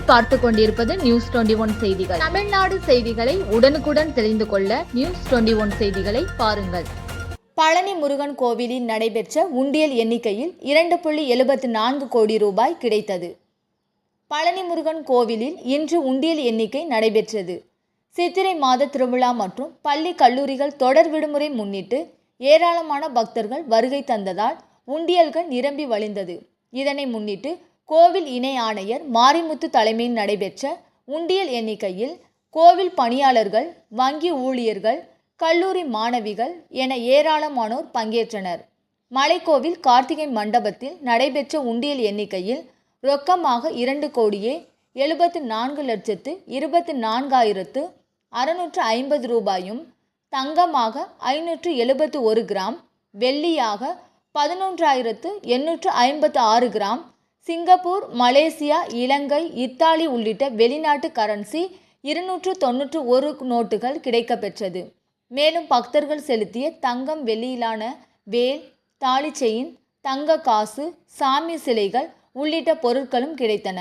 நீங்கள் பார்த்து கொண்டிருப்பது நியூஸ் 21 செய்திகள். தமிழ்நாடு செய்திகளை உடனுக்குடன் தெரிந்து கொள்ள நியூஸ் 21 செய்திகளை பாருங்கள். பழனி முருகன் கோவிலில் நடைபெற்ற உண்டியல் எண்ணிக்கையில் 2.74 கோடி ரூபாய் கிடைத்தது. பழனி முருகன் கோவிலில் இன்று உண்டியல் எண்ணிக்கை நடைபெற்றது. சித்திரை மாத திருவிழா மற்றும் பள்ளி கல்லூரிகள் தொடர் விடுமுறை முன்னிட்டு ஏராளமான பக்தர்கள் வருகை தந்ததால் உண்டியல்கள் நிரம்பி வழிந்தது. இதனை முன்னிட்டு கோவில் இணை ஆணையர் மாரிமுத்து தலைமையில் நடைபெற்ற உண்டியல் எண்ணிக்கையில் கோவில் பணியாளர்கள், வங்கி ஊழியர்கள், கல்லூரி மாணவிகள் என ஏராளமானோர் பங்கேற்றனர். மலைக்கோவில் கார்த்திகை மண்டபத்தில் நடைபெற்ற உண்டியல் எண்ணிக்கையில் ரொக்கமாக 2,04,24,650 ரூபாயும், தங்கமாக 571 கிராம், வெள்ளியாக 11,856 கிராம், சிங்கப்பூர், மலேசியா, இலங்கை, இத்தாலி உள்ளிட்ட வெளிநாட்டு கரன்சி 291 நோட்டுகள் கிடைக்கப்பெற்றது. மேலும் பக்தர்கள் செலுத்திய தங்கம், வெள்ளியிலான வேல், தாலி செயின், தங்க காசு, சாமி சிலைகள் உள்ளிட்ட பொருட்களும் கிடைத்தன.